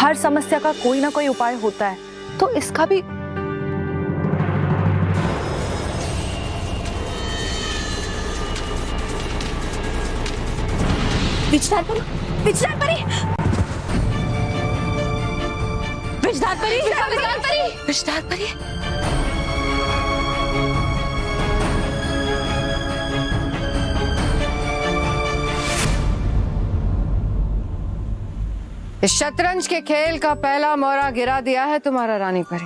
हर समस्या का कोई ना कोई उपाय होता है, तो इसका भी। विजदार परी, विजदार परी, विजदार परी, विजदार परी, विजदार परी। इस शतरंज के खेल का पहला मोहरा गिरा दिया है तुम्हारा रानी परी।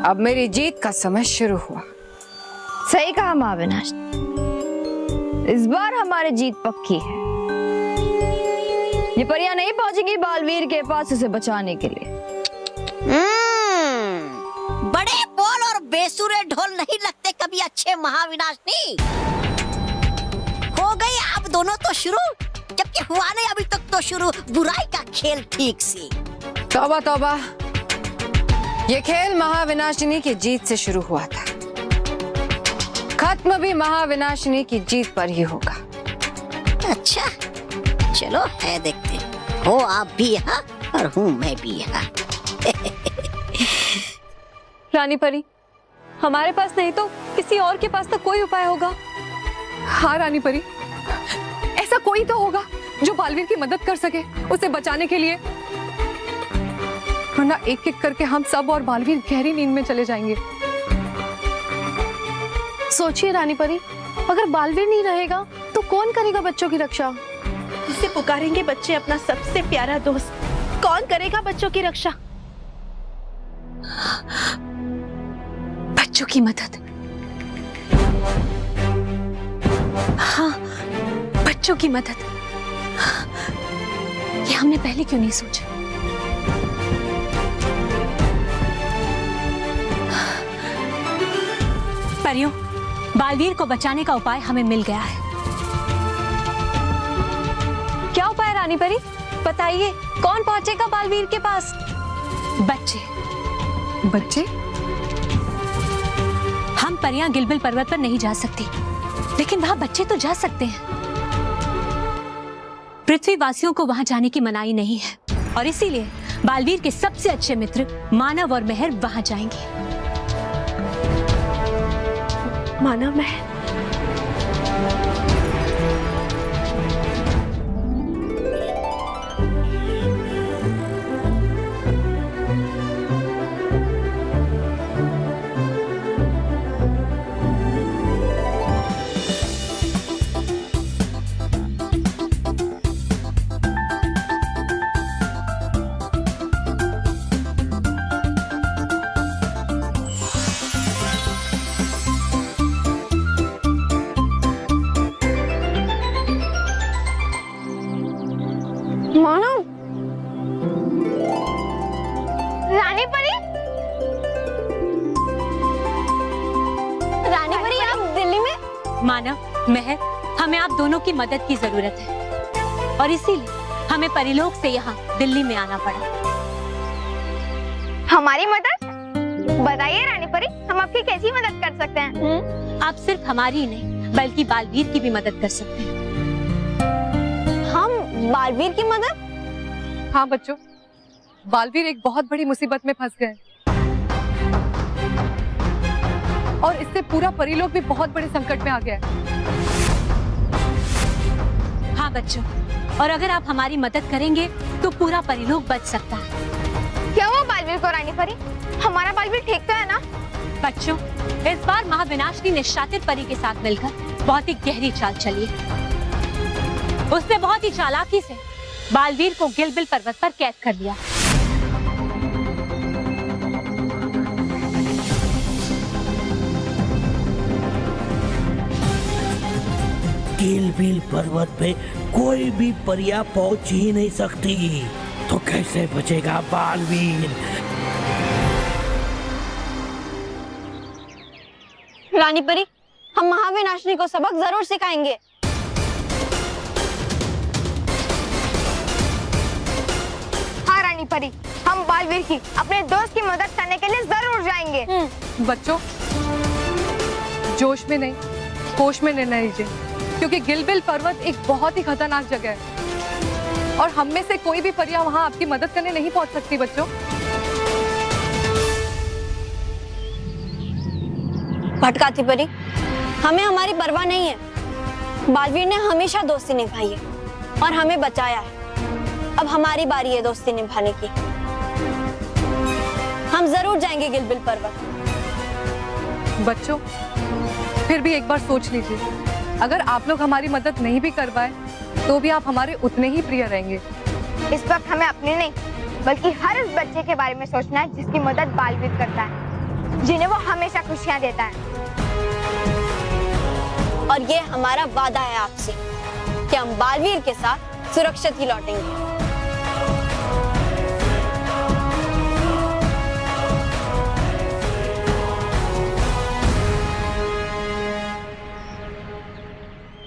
अब मेरी जीत का समय शुरू हुआ। सही कहा महाविनाश, इस बार हमारी जीत पक्की है। ये परियां नहीं पहुंचेंगी बालवीर के पास उसे बचाने के लिए। बड़े बोल और बेसुरे ढोल नहीं लगते कभी अच्छे महाविनाशनी। हो गई अब दोनों तो शुरू, जबकि हुआ नहीं अभी तक तो शुरू बुराई का खेल ठीक से। तौबा तौबा, ये खेल महाविनाशिनी की जीत से शुरू हुआ था, खत्म भी महाविनाशिनी की जीत पर ही होगा। अच्छा चलो है देखते, हो आप भी यहाँ और हूँ मैं भी यहाँ। रानी परी, हमारे पास नहीं तो किसी और के पास तो कोई उपाय होगा। हाँ रानी परी, ऐसा कोई तो होगा जो बालवीर की मदद कर सके उसे बचाने के लिए, वरना एक एक करके हम सब और बालवीर गहरी नींद में चले जाएंगे। सोचिए रानी परी, अगर बालवीर नहीं रहेगा तो कौन करेगा बच्चों की रक्षा? जिसे पुकारेंगे बच्चे अपना सबसे प्यारा दोस्त, कौन करेगा बच्चों की रक्षा? बच्चों की मदद। हाँ, बच्चों की मदद। ये हमने पहले क्यों नहीं सोचा? परियों, बालवीर को बचाने का उपाय हमें मिल गया है। क्या उपाय रानी परी, बताइए। कौन पहुंचेगा बालवीर के पास? बच्चे। बच्चे? हम परियां गिलबिल पर्वत पर नहीं जा सकती, लेकिन वहां बच्चे तो जा सकते हैं। पृथ्वीवासियों को वहां जाने की मनाही नहीं है, और इसीलिए बालवीर के सबसे अच्छे मित्र मानव और मेहर वहां जाएंगे। मानव महल? मानव, रानी परी, रानी परी आप दिल्ली में? मानव, मेहर, हमें आप दोनों की मदद की जरूरत है, और इसीलिए हमें परिलोक से यहाँ दिल्ली में आना पड़ा। हमारी मदद? बताइए रानी परी, हम आपकी कैसी मदद कर सकते हैं? आप सिर्फ हमारी ही नहीं, बल्कि बालवीर की भी मदद कर सकते हैं। बालवीर की मदद? हाँ बच्चों, बालवीर एक बहुत बड़ी मुसीबत में फंस गए, और इससे पूरा परिलोक भी बहुत बड़े संकट में आ गया है। हाँ बच्चों, और अगर आप हमारी मदद करेंगे तो पूरा परिलोक बच सकता है। क्या हुआ बालवीर को रानी परी? हमारा बालवीर ठीक तो है ना? बच्चों, इस बार महाविनाशिनी ने शातिर परी के साथ मिलकर बहुत ही गहरी चाल चली है। उसने बहुत ही चालाकी से बालवीर को गिलबिल पर्वत पर कैद कर लिया। गिलबिल पर्वत पे कोई भी परियां पहुंच ही नहीं सकती, तो कैसे बचेगा बालवीर? रानी परी, हम महाविनाशिनी को सबक जरूर सिखाएंगे। हाँ रानी परी, हम बालवीर की अपने दोस्त की मदद करने के लिए जरूर जाएंगे। बच्चों, जोश में नहीं, होश में निर्णय लीजिए, क्योंकि गिलबिल पर्वत एक बहुत ही खतरनाक जगह है। और हम में से कोई भी परियां वहां आपकी मदद करने नहीं पहुंच सकती बच्चों। भटकाती परी, हमें हमारी परवाह नहीं है। बालवीर ने हमेशा दोस्ती निभाई है और हमें बचाया है। अब हमारी बारी है दोस्ती निभाने की। हम जरूर जाएंगे गिलबिल पर्वत। बच्चों, फिर भी एक बार सोच लीजिए, अगर आप लोग हमारी मदद नहीं भी कर पाए तो भी आप हमारे उतने ही प्रिय रहेंगे। इस वक्त हमें अपने नहीं बल्कि हर उस बच्चे के बारे में सोचना है जिसकी मदद बालवीर करता है, जिन्हें वो हमेशा खुशियां देता है। और ये हमारा वादा है आपसे कि हम बालवीर के साथ सुरक्षित ही लौटेंगे।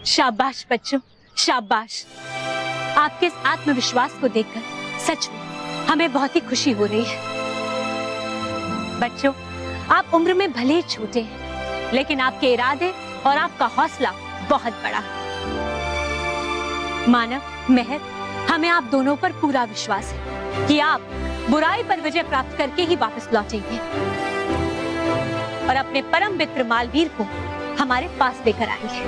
शाबाश बच्चों, शाबाश। आपके इस आत्मविश्वास को देखकर सच में हमें बहुत ही खुशी हो रही है। बच्चों, आप उम्र में भले ही छोटे हैं, लेकिन आपके इरादे और आपका हौसला बहुत बड़ा है। मानव, मेहर, हमें आप दोनों पर पूरा विश्वास है कि आप बुराई पर विजय प्राप्त करके ही वापस लौटेंगे और अपने परम मित्र मालवीर को हमारे पास लेकर आएंगे।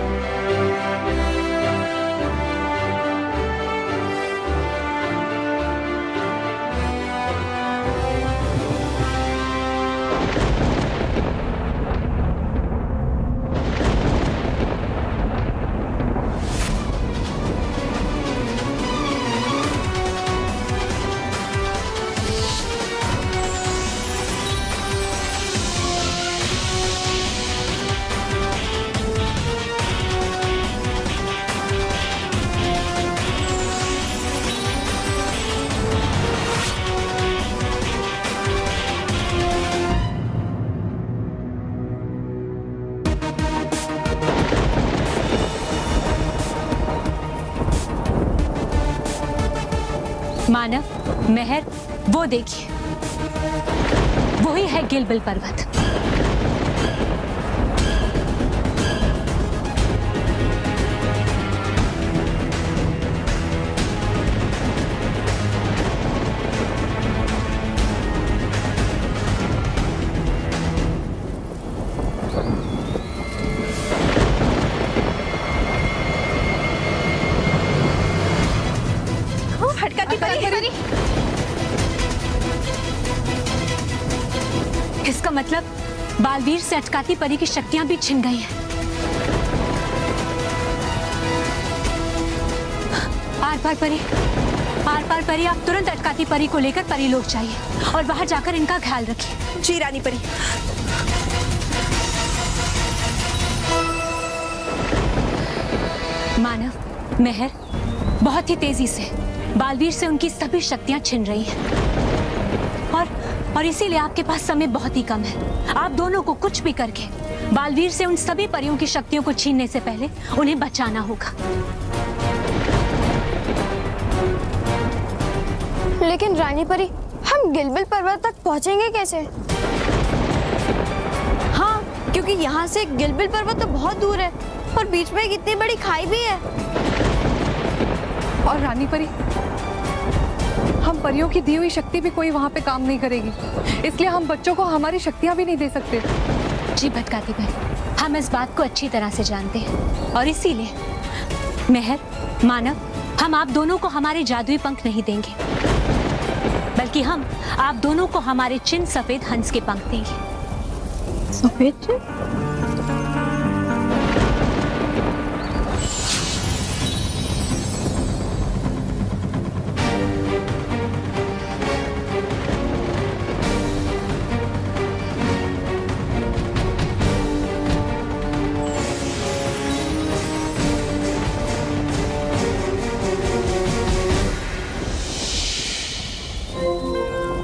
मानव, मेहर, वो देखिए, वही है गिलबिल पर्वत। इसका मतलब बालवीर से अटकाती परी की शक्तियां भी छिन गई हैं। आर पार परी, आर पार परी, आप तुरंत अटकाती परी को लेकर परीलोक जाइए और बाहर जाकर इनका ख्याल रखिए। जी रानी परी। मानव, मेहर, बहुत ही तेजी से बालवीर से उनकी सभी शक्तियां छिन रही हैं और इसीलिए आपके पास समय बहुत ही कम है। आप दोनों को कुछ भी करके बालवीर से उन सभी परियों की शक्तियों को छीनने से पहले उन्हें बचाना होगा। लेकिन रानी परी, हम गिलबिल पर्वत तक पहुंचेंगे कैसे? हाँ, क्योंकि यहाँ से गिलबिल पर्वत तो बहुत दूर है और बीच में एक इतनी बड़ी खाई भी है। और रानी परी, हम परियों की दी हुई शक्ति भी कोई वहां पे काम नहीं करेगी, इसलिए हम बच्चों को हमारी शक्तियां भी नहीं दे सकते। जी भटकाती परी, हम इस बात को अच्छी तरह से जानते हैं और इसीलिए मेहर, मानव, हम आप दोनों को हमारे जादुई पंख नहीं देंगे, बल्कि हम आप दोनों को हमारे चिन्ह सफेद हंस के पंख देंगे। सफेद चिन्ह?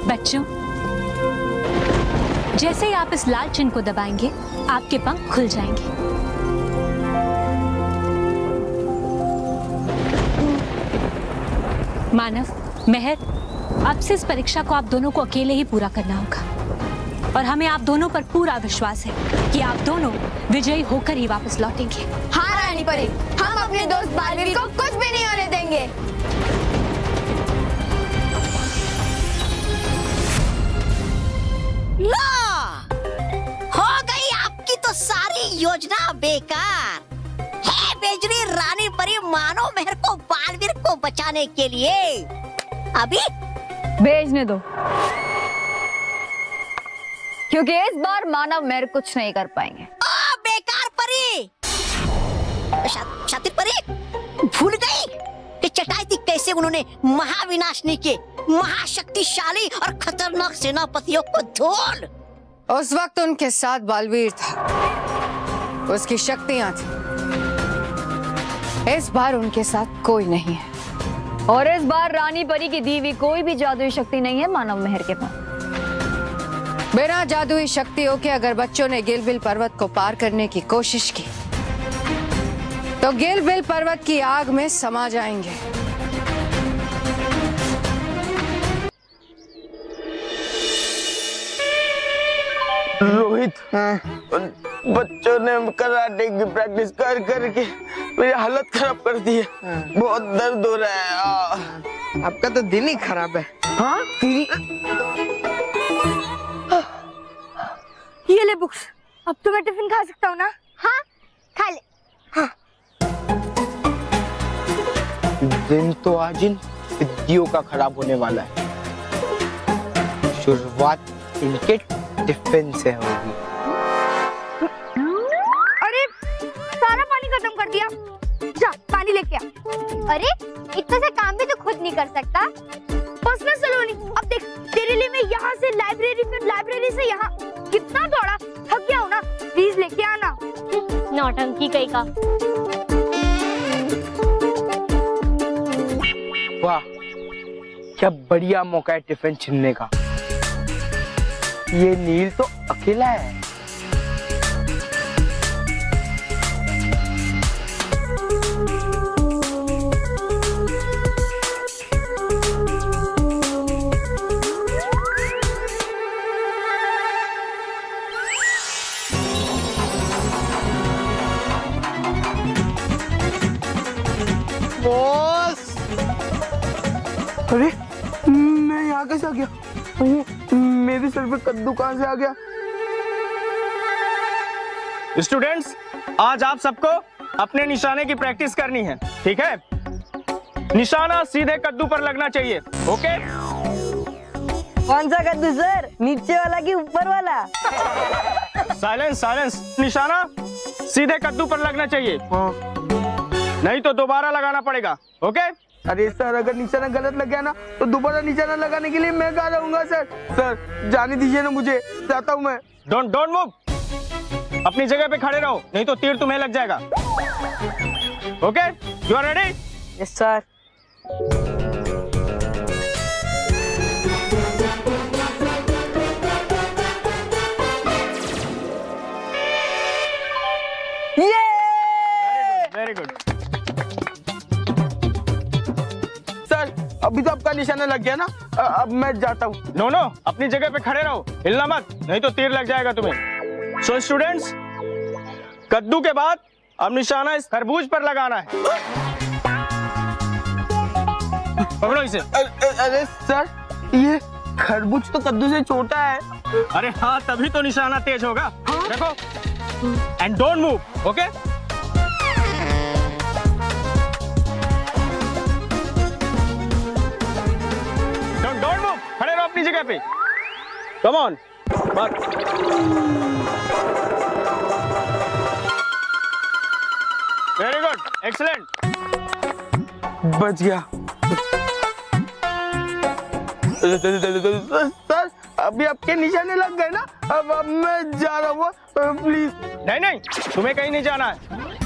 बच्चों, जैसे ही आप इस लाल चिन्ह को दबाएंगे, आपके पंख खुल जाएंगे। मानव, मेहर, अब से इस परीक्षा को आप दोनों को अकेले ही पूरा करना होगा और हमें आप दोनों पर पूरा विश्वास है कि आप दोनों विजयी होकर ही वापस लौटेंगे। हाँ रानी परी, हम अपने दोस्त बालवीर को कुछ भी नहीं होने देंगे। लो, हो गई आपकी तो सारी योजना बेकार। है बेजरी रानी परी मानव मेहर को बालवीर को बचाने के लिए अभी भेजने दो, क्योंकि इस बार मानव मेहर कुछ नहीं कर पाएंगे। ओ बेकार परी, शातिर परी भूल गई कि चटाई थी कैसे उन्होंने महाविनाशनी के महाशक्तिशाली और खतरनाक सेनापतियों को धूल। उस वक्त उनके साथ बालवीर था, उसकी शक्तियां थी। इस बार उनके साथ कोई नहीं है, और इस बार रानी परी की दी हुई कोई भी जादुई शक्ति नहीं है मानव मेहर के पास। बिना जादुई शक्तियों के अगर बच्चों ने गिलबिल पर्वत को पार करने की कोशिश की तो गिलबिल पर्वत की आग में समा जाएंगे। रोहित, बच्चों ने कराटे की प्रैक्टिस कर करके मेरी हालत खराब कर दी है। बहुत दर्द हो रहा है। आपका तो दिन ही खराब है। हाँ ये ले बुक्स, अब तो मैं टिफिन खा सकता हूँ ना? हाँ खा ले। दिन तो आज इन विद्यों का खराब होने वाला है। शुरुआत इनके टिफिन से होगी। अरे सारा पानी खत्म कर दिया, जा पानी लेके आ। अरे इतना सा काम भी तो खुद नहीं कर सकता। बस ना सलोनी, अब देख तेरे लिए मैं यहाँ से लाइब्रेरी, फिर लाइब्रेरी से यहाँ कितना दौड़ा, थक गया हूँ ना। प्लीज लेके आना। नौटंकी कहीं का। वाह, क्या बढ़िया मौका है टिफिन छीनने का। ये नील तो अकेला है। बॉस, अरे मैं यहाँ कैसे आ गया? मेरे सर पे कद्दू कहाँ से आ गया? स्टूडेंट्स, आज आप सबको अपने निशाने की प्रैक्टिस करनी है, ठीक है? निशाना सीधे कद्दू पर लगना चाहिए, ओके? कौन सा कद्दू सर? नीचे वाला कि ऊपर वाला? Silence, silence. निशाना सीधे कद्दू पर लगना चाहिए, नहीं तो दोबारा लगाना पड़ेगा, ओके? अरे सर, अगर निशाना गलत लग गया ना तो दोबारा निशाना लगाने के लिए मैं कहाँ रहूंगा सर? सर जाने दीजिए ना मुझे, जाता हूँ मैं। डोंट मूव, अपनी जगह पे खड़े रहो, नहीं तो तीर तुम्हें लग जाएगा, okay? You are ready? Yes sir. Very good. Sir अभी तो आपका निशाना लग गया ना, अब मैं जाता हूँ। नो, अपनी जगह पे खड़े रहो, हिलना मत, नहीं तो तीर लग जाएगा तुम्हें। सो स्टूडेंट्स, कद्दू के बाद अब निशाना इस खरबूज पर लगाना है। पकड़ो इसे। अरे सर, ये खरबूज तो कद्दू से छोटा है। अरे हाँ, तभी तो निशाना तेज होगा। देखो, and don't move, okay? Don't move, खड़े रहो अपनी जगह पे। कम ऑन, बस। Very good, excellent. बच गया। सर अभी आपके निशाने लग गए ना, अब मैं जा रहा हूँ, प्लीज। नहीं, तुम्हें कहीं नहीं जाना है।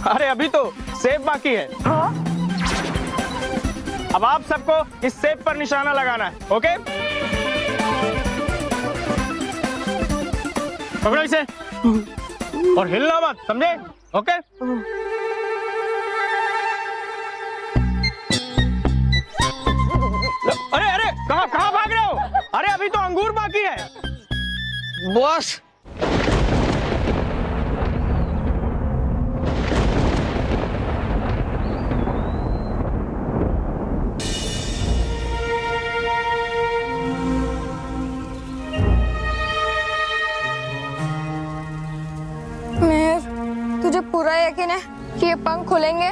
अरे अभी तो सेब बाकी है। हाँ? अब आप सबको इस सेब पर निशाना लगाना है, ओके? पकड़ो इसे और हिलना मत, समझे? ओके? अरे कहाँ भाग रहे हो? अरे अभी तो अंगूर बाकी है। बॉस, पूरा यकीन है कि ये पंख खुलेंगे?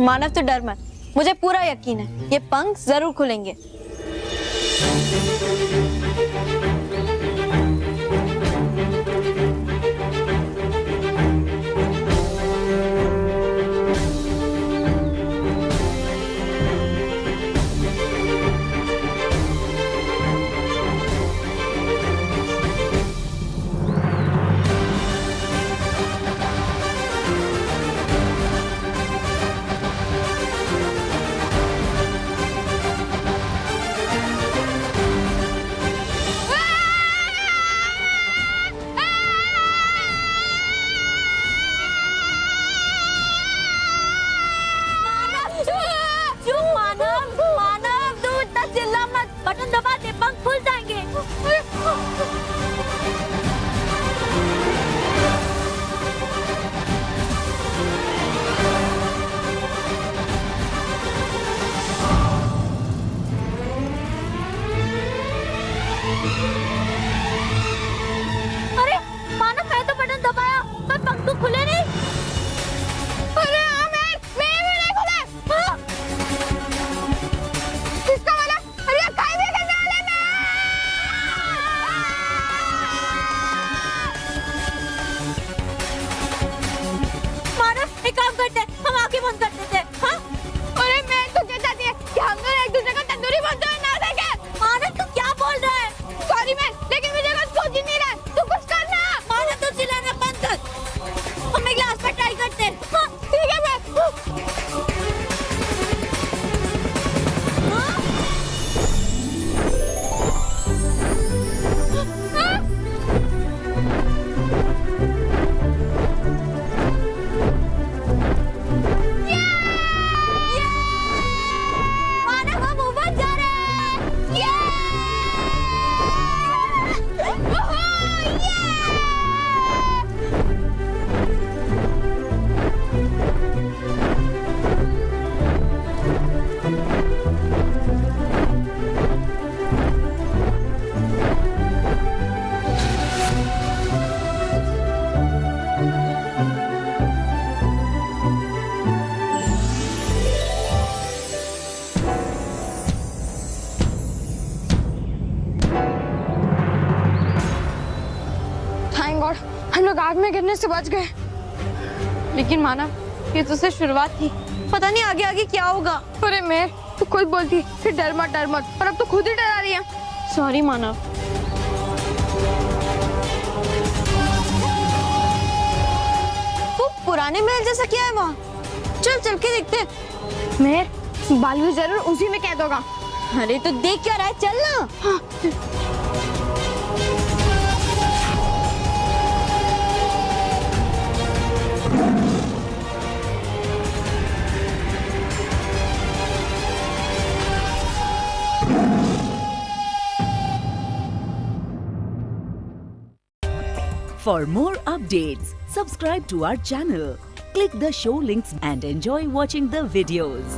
मानव तो डर मत, मुझे पूरा यकीन है ये पंख जरूर खुलेंगे। बटन दबा दे, पंख खुल जाएंगे। अरे मानव, मैं तो बटन दबाया पर पंख तो खुले नहीं। अरे आमिर, मेरे भी नहीं खुले। हाँ? किसका वाला? अरे काहे भी करने वाले में? मानव, एक काम करते हैं, हम आंखें बंद कर देते हैं। हाँ? अरे मैं तो क्या चाहती है कि हम दोनों एक दूसरे को तंदूरी बनते हुए ना देखें। मानव, तू क्या बोल रहा है? सॉरी मैं, लेकिन मुझे कुछ सोच ही नहीं रहा है। तू कुछ करना। मानव, तू चिल्लाना बंद कर। हम एक ग्लास पर ट्राई करते हैं। हाँ, ठीक है मैं। मानव, हम ऊपर जा रहे हैं। ये! ओहो, ये! थैंक गॉड, हम लोग आग में गिरने से बच गए। लेकिन मानव, ये तो सिर्फ शुरुआत थी, पता नहीं आगे आगे क्या होगा। अरे मैं तो खुद बोलती कि डर मत, पर अब तो खुद ही डरा रही है। सॉरी मानव। वो पुराने महल जैसा क्या है वहाँ? चल चल के देखते हैं। मेहर, बालू जरूर उसी में कैद होगा। अरे तो देख क्या रहा है, चल ना। हाँ। For more updates, subscribe to our channel, click the show links and enjoy watching the videos.